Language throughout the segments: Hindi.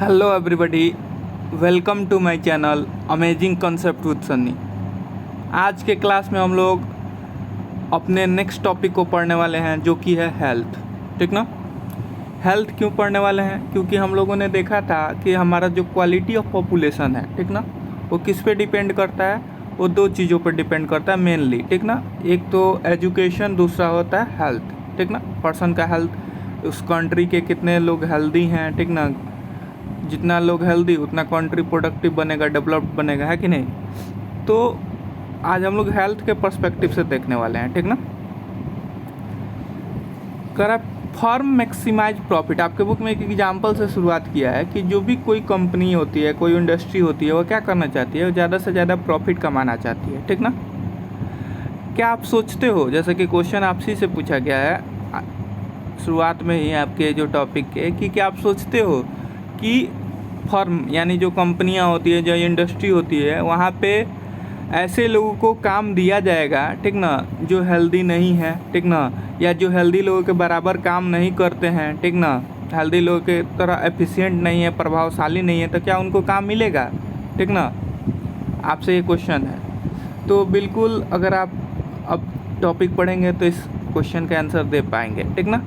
Hello everybody, welcome to my channel amazing concept with Sunny. आज के क्लास में हम लोग अपने नेक्स्ट टॉपिक को पढ़ने वाले हैं जो कि है हेल्थ। ठीक ना। हेल्थ क्यों पढ़ने वाले हैं? क्योंकि हम लोगों ने देखा था कि हमारा जो क्वालिटी ऑफ पॉपुलेशन है, ठीक ना, वो किस पे डिपेंड करता है? वो दो चीज़ों पर डिपेंड करता है मेनली। ठीक ना। एक तो एजुकेशन, दूसरा होता है हेल्थ। ठीक ना। पर्सन का हेल्थ, उस कंट्री के कितने लोग हेल्दी हैं। ठीक ना। जितना लोग हेल्दी उतना कंट्री प्रोडक्टिव बनेगा, डेवलप्ड बनेगा, है कि नहीं। तो आज हम लोग हेल्थ के पर्सपेक्टिव से देखने वाले हैं। ठीक ना। कर फर्म मैक्सिमाइज प्रॉफिट, आपके बुक में एक एग्जांपल से शुरुआत किया है कि जो भी कोई कंपनी होती है, कोई इंडस्ट्री होती है, वो क्या करना चाहती है? वो ज़्यादा से ज़्यादा प्रॉफिट कमाना चाहती है। ठीक ना। क्या आप सोचते हो, जैसे कि क्वेश्चन आपसी से पूछा गया है शुरुआत में ही आपके जो टॉपिक के, कि क्या आप सोचते हो कि फर्म यानी जो कंपनियां होती है, जो इंडस्ट्री होती है, वहाँ पे ऐसे लोगों को काम दिया जाएगा, ठीक ना, जो हेल्दी नहीं है, ठीक ना, या जो हेल्दी लोगों के बराबर काम नहीं करते हैं, ठीक ना, हेल्दी लोगों के तरह एफिशिएंट नहीं है, प्रभावशाली नहीं है, तो क्या उनको काम मिलेगा? ठीक ना। आपसे ये क्वेश्चन है। तो बिल्कुल अगर आप अब टॉपिक पढ़ेंगे तो इस क्वेश्चन का आंसर दे पाएंगे। ठीक ना।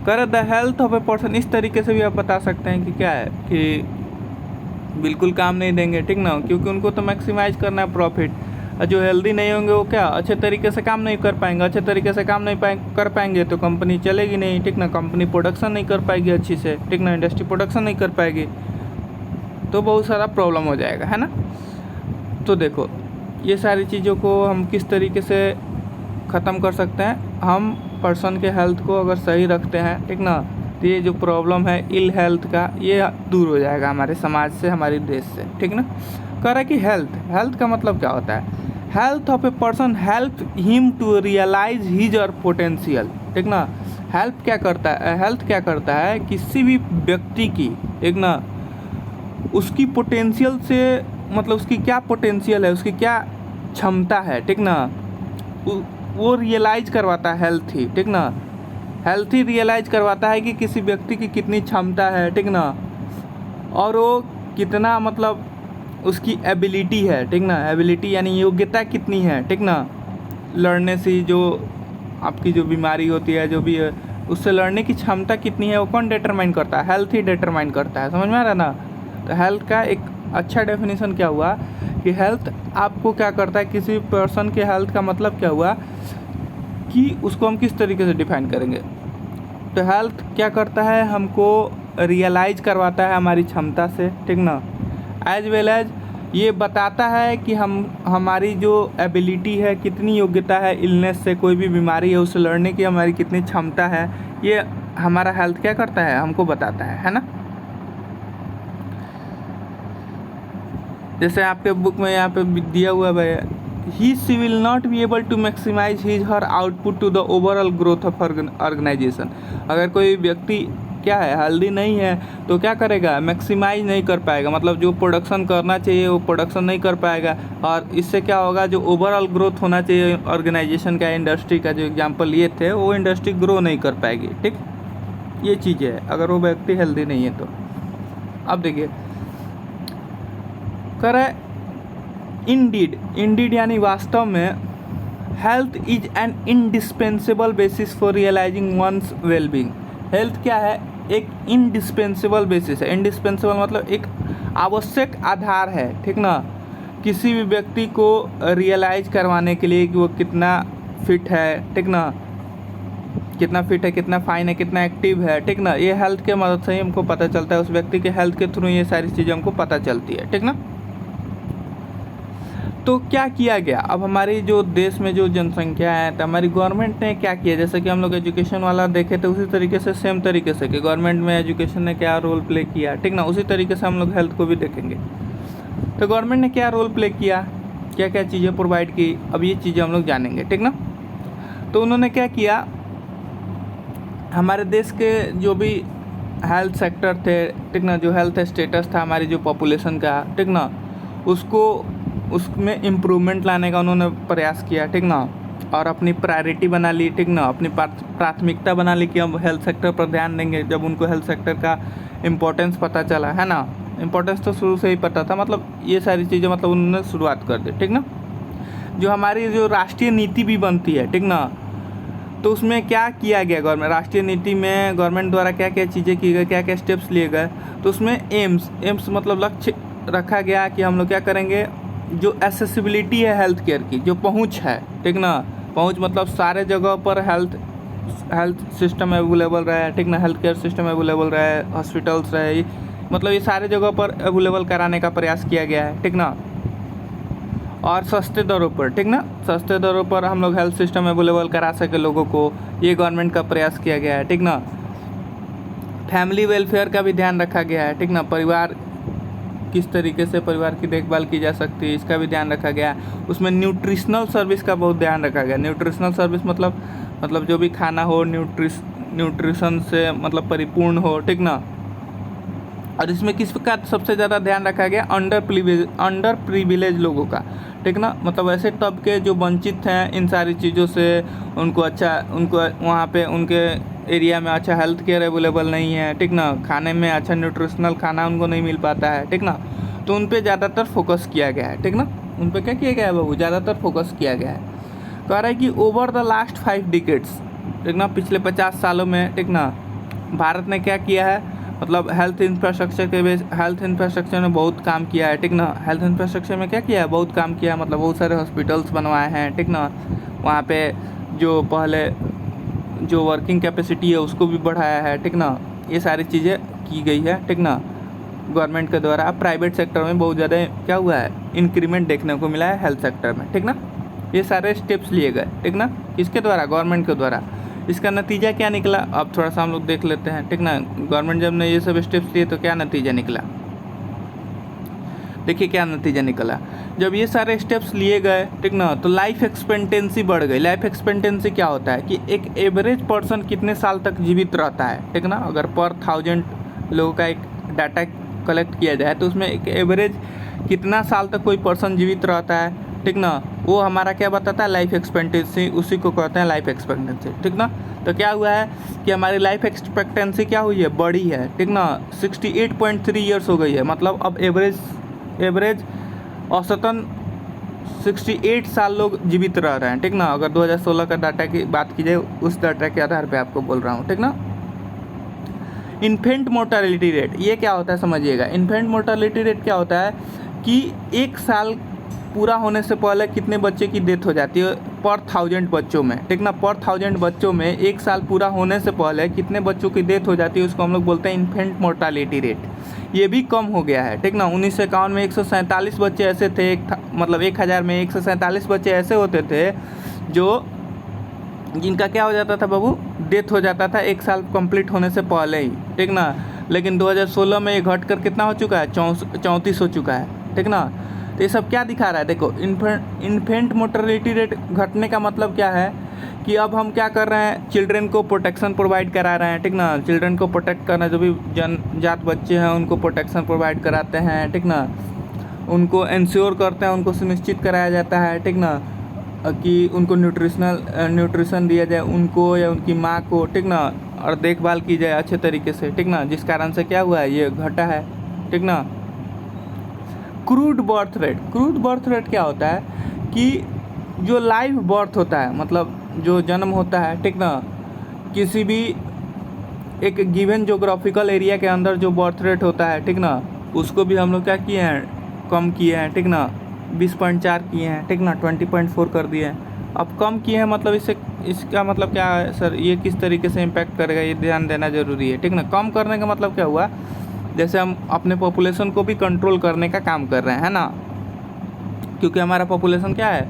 कर the health of a person, इस तरीके से भी आप बता सकते हैं कि क्या है कि बिल्कुल काम नहीं देंगे। ठीक ना। क्योंकि उनको तो मैक्सिमाइज करना है प्रॉफिट, और जो हेल्दी नहीं होंगे वो क्या अच्छे तरीके से काम नहीं कर पाएंगे। अच्छे तरीके से काम नहीं कर पाएंगे तो कंपनी चलेगी नहीं। ठीक ना। कंपनी प्रोडक्शन नहीं कर पाएगी अच्छी से। ठीक ना। इंडस्ट्री प्रोडक्शन नहीं कर पाएगी तो बहुत सारा प्रॉब्लम हो जाएगा, है ना। तो देखो, ये सारी चीज़ों को हम किस तरीके से ख़त्म कर सकते हैं? हम पर्सन के हेल्थ को अगर सही रखते हैं, ठीक ना, तो ये जो प्रॉब्लम है इल हेल्थ का, ये दूर हो जाएगा हमारे समाज से, हमारे देश से। ठीक ना। कह रहा है कि हेल्थ का मतलब क्या होता है? Health of a person help him to realise his और पोटेंशियल। ठीक ना। हेल्प क्या करता है? हेल्थ क्या करता है? किसी भी व्यक्ति की, ठीक ना, उसकी पोटेंशियल से, मतलब उसकी क्या पोटेंशियल है, उसकी क्या क्षमता है, ठीक ना, वो रियलाइज करवाता है हेल्थ ही। ठीक ना। हेल्थ ही रियलाइज करवाता है कि किसी व्यक्ति की कितनी क्षमता है, ठीक ना, और वो कितना, मतलब उसकी एबिलिटी है। ठीक ना। एबिलिटी यानी योग्यता कितनी है, ठीक ना, लड़ने से, जो आपकी जो बीमारी होती है, जो भी है, उससे लड़ने की क्षमता कितनी है, वो कौन डिटरमाइन करता है? हेल्थ ही डिटरमाइन करता है। समझ में आ रहा है ना। तो हेल्थ का एक अच्छा डेफिनेशन क्या हुआ कि हेल्थ आपको क्या करता है? किसी पर्सन के हेल्थ का मतलब क्या हुआ कि उसको हम किस तरीके से डिफाइन करेंगे? तो हेल्थ क्या करता है? हमको रियलाइज करवाता है हमारी क्षमता से, ठीक ना, एज वेल एज ये बताता है कि हमारी जो एबिलिटी है, कितनी योग्यता है, इलनेस से, कोई भी बीमारी है उससे लड़ने की हमारी कितनी क्षमता है, ये हमारा हेल्थ क्या करता है? हमको बताता है ना। जैसे आपके बुक में यहाँ पे दिया हुआ है, he will not be able to maximize his her output to the overall growth of organization। अगर कोई व्यक्ति क्या है, हेल्दी नहीं है, तो क्या करेगा? मैक्सिमाइज नहीं कर पाएगा, मतलब जो प्रोडक्शन करना चाहिए वो प्रोडक्शन नहीं कर पाएगा, और इससे क्या होगा? जो ओवरऑल ग्रोथ होना चाहिए ऑर्गेनाइजेशन का, इंडस्ट्री का, जो एग्जांपल लिए थे, वो इंडस्ट्री ग्रो नहीं कर पाएगी। ठीक, ये चीज़ है अगर वो व्यक्ति हेल्दी नहीं है तो। अब देखिए, करे इंडीड यानी वास्तव में health is an indispensable basis for realising one's wellbeing. Health क्या है? एक इंडिस्पेंसेबल बेसिस है। इंडिस्पेंसेबल मतलब एक आवश्यक आधार है, ठीक ना, किसी भी व्यक्ति को रियलाइज करवाने के लिए कि वो कितना फिट है, ठीक ना, कितना फिट है, कितना फाइन है, कितना एक्टिव है, ठीक ना। ये हेल्थ के मदद से ही हमको पता चलता है, उस व्यक्ति के हेल्थ के थ्रू ये सारी चीज़ें हमको पता चलती है, ठीक ना। तो क्या किया गया? अब हमारी जो देश में जो जनसंख्या है, तो हमारी गवर्नमेंट ने क्या किया? जैसे कि हम लोग एजुकेशन वाला देखे तो उसी तरीके से, सेम तरीके से कि गवर्नमेंट में एजुकेशन ने क्या रोल प्ले किया, ठीक ना, उसी तरीके से हम लोग हेल्थ को भी देखेंगे। तो गवर्नमेंट ने क्या रोल प्ले किया, क्या क्या चीज़ें प्रोवाइड की, अब ये चीज़ें हम लोग जानेंगे, ठीक ना। तो उन्होंने क्या किया, हमारे देश के जो भी हेल्थ सेक्टर थे, ठीक ना, जो हेल्थ स्टेटस था हमारी जो पॉपुलेशन का, ठीक ना, उसको उसमें इम्प्रूवमेंट लाने का उन्होंने प्रयास किया, ठीक ना। और अपनी प्रायोरिटी बना ली, ठीक ना, अपनी प्राथमिकता बना ली कि हम हेल्थ सेक्टर पर ध्यान देंगे। जब उनको हेल्थ सेक्टर का इम्पोर्टेंस पता चला, है ना, इम्पोर्टेंस तो शुरू से ही पता था, मतलब ये सारी चीज़ें मतलब उन्होंने शुरुआत कर दी, ठीक ना। जो हमारी जो राष्ट्रीय नीति भी बनती है, ठीक ना, तो उसमें क्या किया गया गवर्नमेंट, राष्ट्रीय नीति में गवर्नमेंट द्वारा क्या क्या चीज़ें की गई, क्या क्या स्टेप्स लिए गए, तो उसमें एम्स मतलब लक्ष्य रखा गया कि हम लोग क्या करेंगे, जो एसेसिबिलिटी है हेल्थ केयर की, जो पहुंच है, ठीक ना, पहुंच मतलब सारे जगह पर हेल्थ सिस्टम अवेलेबल रहे, ठीक ना, हेल्थ केयर सिस्टम अवेलेबल रहे, हॉस्पिटल्स रहे, मतलब ये सारे जगह पर अवेलेबल कराने का प्रयास किया गया है, ठीक ना। और सस्ते दरों पर, ठीक ना, सस्ते दरों पर हम लोग हेल्थ सिस्टम अवेलेबल करा सके लोगों को, ये गवर्नमेंट का प्रयास किया गया है, ठीक ना। फैमिली वेलफेयर का भी ध्यान रखा गया है, ठीक ना, परिवार किस तरीके से परिवार की देखभाल की जा सकती है, इसका भी ध्यान रखा गया है। उसमें न्यूट्रिशनल सर्विस का बहुत ध्यान रखा गया। न्यूट्रिशनल सर्विस मतलब जो भी खाना हो न्यूट्रिशन से मतलब परिपूर्ण हो, ठीक ना। और इसमें किसका सबसे ज़्यादा ध्यान रखा गया, अंडर प्रिविलेज लोगों का, ठीक ना, मतलब ऐसे तबके जो वंचित हैं इन सारी चीज़ों से, उनको वहाँ पे उनके एरिया में अच्छा हेल्थ केयर अवेलेबल नहीं है, ठीक ना, खाने में अच्छा न्यूट्रिशनल खाना उनको नहीं मिल पाता है, ठीक ना, तो उन पे ज़्यादातर फोकस किया गया है, ठीक ना। उन पे क्या किया गया है बाबू, ज़्यादातर फोकस किया गया है। कह रहा है कि ओवर द लास्ट 5 डिकेड्स, ठीक ना, पिछले 50 सालों में, ठीक ना, भारत ने क्या किया है, मतलब हेल्थ इंफ्रास्ट्रक्चर में बहुत काम किया है, ठीक ना। हेल्थ इंफ्रास्ट्रक्चर में क्या किया है, बहुत काम किया है, मतलब बहुत सारे हॉस्पिटल्स बनवाए हैं, ठीक ना। वहाँ पे जो पहले जो वर्किंग कैपेसिटी है उसको भी बढ़ाया है, ठीक ना। ये सारी चीज़ें की गई है, ठीक ना, गवर्नमेंट के द्वारा। प्राइवेट सेक्टर में बहुत ज़्यादा क्या हुआ है, इंक्रीमेंट देखने को मिला है हेल्थ सेक्टर में, ठीक ना। ये सारे स्टेप्स लिए गए, ठीक ना, किसके द्वारा, गवर्नमेंट के द्वारा। इसका नतीजा क्या निकला, अब थोड़ा सा हम लोग देख लेते हैं, ठीक ना। गवर्नमेंट जब ने ये सब स्टेप्स लिए तो क्या नतीजा निकला, देखिए क्या नतीजा निकला। जब ये सारे स्टेप्स लिए गए, ठीक ना, तो लाइफ एक्सपेक्टेंसी बढ़ गई। लाइफ एक्सपेक्टेंसी क्या होता है कि एक एवरेज पर्सन कितने साल तक जीवित रहता है, ठीक ना। अगर पर 1000 लोगों का एक डाटा कलेक्ट किया जाए तो उसमें एक एवरेज कितना साल तक कोई पर्सन जीवित रहता है, ठीक ना, वो हमारा क्या बताता है, लाइफ एक्सपेक्टेंसी, उसी को कहते हैं लाइफ एक्सपेक्टेंसी, ठीक ना। तो क्या हुआ है कि हमारी लाइफ एक्सपेक्टेंसी क्या हुई है, बढ़ी है, ठीक ना, 68.3 ईयर्स हो गई है। मतलब अब एवरेज औसतन 68 साल लोग जीवित रह रहे हैं, ठीक ना। अगर 2016 का डाटा की बात की जाए, उस डाटा के आधार पे आपको बोल रहा हूँ, ठीक ना। इन्फेंट मोर्टालिटी रेट, ये क्या होता है समझिएगा। इन्फेंट मोर्टालिटी रेट क्या होता है कि 1 साल पूरा होने से पहले कितने बच्चे की डेथ हो जाती है पर 1000 बच्चों में, ठीक ना। पर 1000 बच्चों में 1 साल पूरा होने से पहले कितने बच्चों की डेथ हो जाती है, उसको हम लोग बोलते हैं इन्फेंट मोर्टालिटी रेट। ये भी कम हो गया है, ठीक ना। 1951 में 147 बच्चे ऐसे थे, मतलब 1000 में 147 बच्चे ऐसे होते थे जो जिनका क्या हो जाता था बाबू, डेथ हो जाता था 1 साल कंप्लीट होने से पहले ही, ठीक ना। लेकिन 2016 में ये घट कर कितना हो चुका है, 34 हो चुका है, ठीक ना। तो ये सब क्या दिखा रहा है, देखो इन्फेंट मोर्टालिटी रेट घटने का मतलब क्या है कि अब हम क्या कर रहे हैं, चिल्ड्रन को प्रोटेक्शन प्रोवाइड करा रहे हैं, ठीक ना। चिल्ड्रन को प्रोटेक्ट करना, जो भी जनजात बच्चे हैं उनको प्रोटेक्शन प्रोवाइड कराते हैं, ठीक ना। उनको इंश्योर करते हैं, उनको सुनिश्चित कराया जाता है, ठीक ना, कि उनको न्यूट्रिशन दिया जाए उनको या उनकी माँ को, ठीक ना, और देखभाल की जाए अच्छे तरीके से, ठीक ना। जिस कारण से क्या हुआ है, ये घटा है, ठीक ना। क्रूड बर्थ रेट क्या होता है कि जो लाइव बर्थ होता है, मतलब जो जन्म होता है, ठीक ना, किसी भी एक गिवन जोग्राफिकल एरिया के अंदर जो बर्थ रेट होता है, ठीक ना, उसको भी हम लोग क्या किए हैं, कम किए हैं, ठीक ना। 20.4 किए हैं, ठीक ना, 20.4 कर दिए हैं। अब कम किए हैं मतलब इसका मतलब क्या है सर, ये किस तरीके से इम्पैक्ट करेगा, ये ध्यान देना ज़रूरी है, ठीक ना। कम करने का मतलब क्या हुआ, जैसे हम अपने पॉपुलेशन को भी कंट्रोल करने का काम कर रहे हैं, है ना। क्योंकि हमारा पॉपुलेशन क्या है,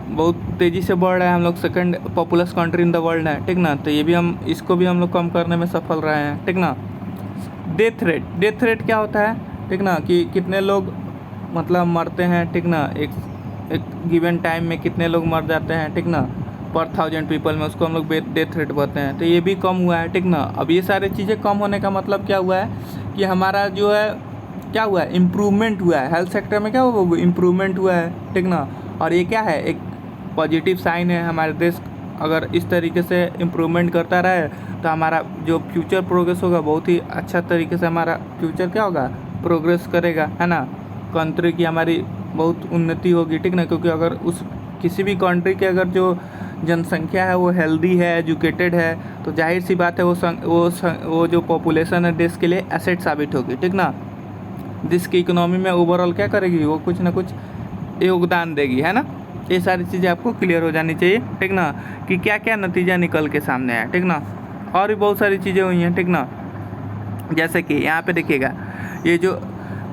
बहुत तेज़ी से बढ़ रहा है, हम लोग second populace country in the world है, ठीक ना। तो ये भी इसको भी हम लोग कम करने में सफल रहे हैं, ठीक ना। डेथ रेट क्या होता है, ठीक ना, कि कितने लोग मतलब मरते हैं, ठीक ना, एक गिवन टाइम में कितने लोग मर जाते हैं, ठीक ना, पर 1000 पीपल में, उसको हम लोग डेथ रेट बोलते हैं। तो ये भी कम हुआ है, ठीक ना। अब ये सारी चीज़ें कम होने का मतलब क्या हुआ है कि हमारा जो है क्या हुआ है, इम्प्रूवमेंट हुआ है हेल्थ सेक्टर में, क्या हुआ, इम्प्रूवमेंट हुआ है, ठीक ना। और ये क्या है, एक पॉजिटिव साइन है। हमारे देश अगर इस तरीके से इम्प्रूवमेंट करता रहे तो हमारा जो फ्यूचर प्रोग्रेस होगा बहुत ही अच्छा तरीके से हमारा फ्यूचर क्या होगा, प्रोग्रेस करेगा, है ना। कंट्री की हमारी बहुत उन्नति होगी, ठीक ना। क्योंकि अगर उस किसी भी कंट्री के अगर जो जनसंख्या है वो हेल्दी है, एजुकेटेड है, तो जाहिर सी बात है वो जो पॉपुलेशन है देश के लिए एसेट साबित होगी, ठीक ना। देश की इकोनॉमी में ओवरऑल क्या करेगी, वो कुछ ना कुछ योगदान देगी, है ना। ये सारी चीज़ें आपको क्लियर हो जानी चाहिए, ठीक ना, कि क्या क्या नतीजा निकल के सामने आया, ठीक ना। और भी बहुत सारी चीज़ें हुई हैं, ठीक ना। जैसे कि यहाँ पे देखिएगा ये जो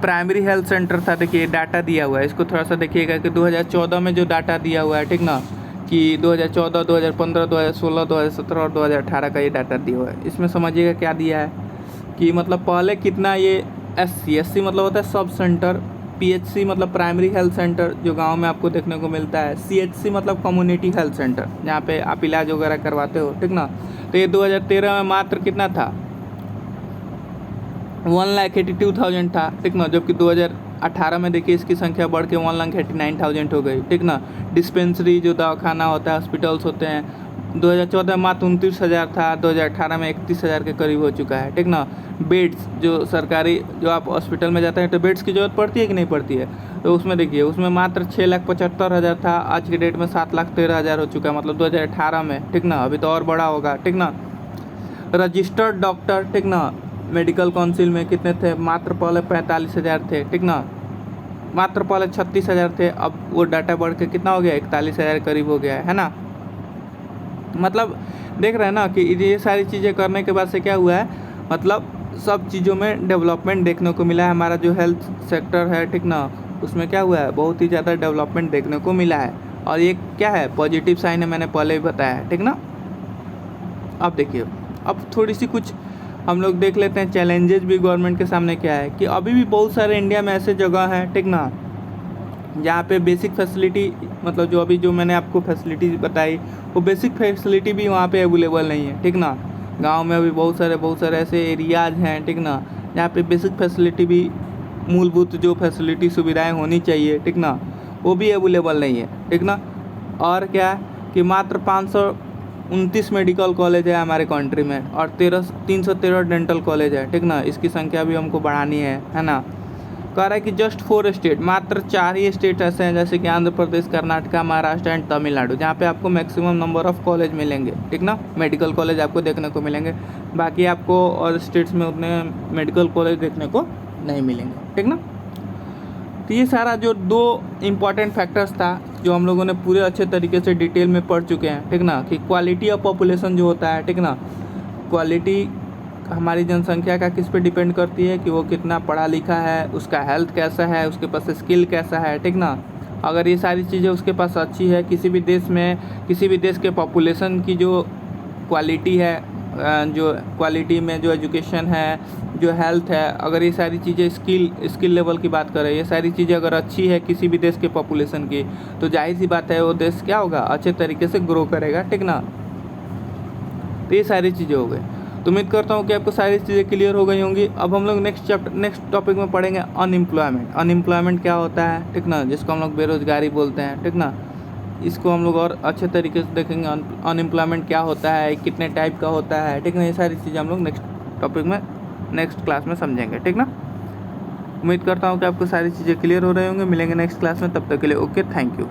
प्राइमरी हेल्थ सेंटर था, देखिए डाटा दिया हुआ है, इसको थोड़ा सा देखिएगा कि 2014 में जो डाटा दिया हुआ है, ठीक ना, कि 2014, 2015, 2016, 2017 और 2018 का ये डाटा दिया हुआ है। इसमें समझिएगा क्या दिया है कि मतलब पहले कितना ये SC मतलब होता है सब सेंटर, PHC मतलब प्राइमरी हेल्थ सेंटर जो गांव में आपको देखने को मिलता है, CHC मतलब कम्युनिटी हेल्थ सेंटर जहाँ पे आप इलाज वगैरह करवाते हो, ठीक ना। तो ये 2013 में मात्र कितना था, 1,82,000 था, ठीक ना। जबकि 2018 में देखिए इसकी संख्या बढ़ के 1,89,000 हो गई, ठीक ना। डिस्पेंसरी जो दवाखाना होता है, हॉस्पिटल्स होते हैं, 2014 में मात्र 29,000 था, 2018 में 31,000 के करीब हो चुका है, ठीक ना। बेड्स जो सरकारी जो आप हॉस्पिटल में जाते हैं तो बेड्स की ज़रूरत पड़ती है कि नहीं पड़ती है, तो उसमें देखिए उसमें मात्र 6,75,000 था, आज की डेट में 7,13,000 हो चुका है, मतलब 2018 में, ठीक ना। अभी तो और बड़ा होगा, ठीक ना। रजिस्टर्ड डॉक्टर, ठीक ना, मेडिकल काउंसिल में कितने थे, मात्र पहले 45,000 थे, ठीक ना। मात्र पहले 36,000 थे, अब वो डाटा बढ़ के कितना हो गया, 41,000 करीब हो गया है ना। मतलब देख रहे हैं ना कि ये सारी चीज़ें करने के बाद से क्या हुआ है, मतलब सब चीज़ों में डेवलपमेंट देखने को मिला है। हमारा जो हेल्थ सेक्टर है, ठीक ना, उसमें क्या हुआ है, बहुत ही ज़्यादा डेवलपमेंट देखने को मिला है। और ये क्या है, पॉजिटिव साइन है, मैंने पहले भी बताया है, ठीक ना। अब देखिए, अब थोड़ी सी कुछ हम लोग देख लेते हैं चैलेंजेस भी गवर्नमेंट के सामने क्या है, कि अभी भी बहुत सारे इंडिया में ऐसे जगह हैं, ठीक ना, जहाँ पे बेसिक फैसिलिटी, मतलब जो अभी जो मैंने आपको फैसिलिटी बताई वो बेसिक फैसिलिटी भी वहाँ पे अवेलेबल नहीं है, ठीक ना। गांव में अभी बहुत सारे ऐसे एरियाज हैं, ठीक ना, जहाँ पे बेसिक फैसिलिटी भी, मूलभूत जो फैसिलिटी सुविधाएं होनी चाहिए, ठीक ना, वो भी अवेलेबल नहीं है, ठीक ना। और क्या कि मात्र 529 मेडिकल कॉलेज है हमारे कंट्री में, और 313 डेंटल कॉलेज है, ठीक ना। इसकी संख्या भी हमको बढ़ानी है ना। कह रहा है कि जस्ट 4 स्टेट, मात्र 4 ही स्टेट ऐसे हैं जैसे कि आंध्र प्रदेश, कर्नाटका, महाराष्ट्र एंड तमिलनाडु, जहाँ पे आपको मैक्सिमम नंबर ऑफ कॉलेज मिलेंगे, ठीक ना, मेडिकल कॉलेज आपको देखने को मिलेंगे। बाकी आपको और स्टेट्स में उतने मेडिकल कॉलेज देखने को नहीं मिलेंगे, ठीक ना। तो ये सारा जो 2 इम्पॉर्टेंट फैक्टर्स था जो हम लोगों ने पूरे अच्छे तरीके से डिटेल में पढ़ चुके हैं, ठीक ना, कि क्वालिटी ऑफ पॉपुलेशन जो होता है, ठीक ना, क्वालिटी हमारी जनसंख्या का किस पे डिपेंड करती है, कि वो कितना पढ़ा लिखा है, उसका हेल्थ कैसा है, उसके पास स्किल कैसा है, ठीक ना। अगर ये सारी चीज़ें उसके पास अच्छी है, किसी भी देश के पॉपुलेशन की जो क्वालिटी है, जो क्वालिटी में जो एजुकेशन है, जो हेल्थ है, अगर ये सारी चीज़ें स्किल लेवल की बात करें, ये सारी चीज़ें अगर अच्छी है किसी भी देश के पॉपुलेशन की, तो जाहिर सी बात है वो देश क्या होगा, अच्छे तरीके से ग्रो करेगा, ठीक ना। तो ये सारी चीज़ें हो गई। तो उम्मीद करता हूँ कि आपको सारी चीज़ें क्लियर हो गई होंगी। अब हम लोग नेक्स्ट टॉपिक में पढ़ेंगे अनएम्प्लॉयमेंट क्या होता है, ठीक ना, जिसको हम लोग बेरोजगारी बोलते हैं, ठीक ना। इसको हम लोग और अच्छे तरीके से देखेंगे, अनएम्प्लॉयमेंट क्या होता है, कितने टाइप का होता है, ठीक ना। ये सारी चीज़ें हम लोग नेक्स्ट क्लास में समझेंगे, ठीक ना। उम्मीद करता हूँ कि आपको सारी चीज़ें क्लियर हो रही होंगी। मिलेंगे नेक्स्ट क्लास में, तब तक के लिए ओके, थैंक यू।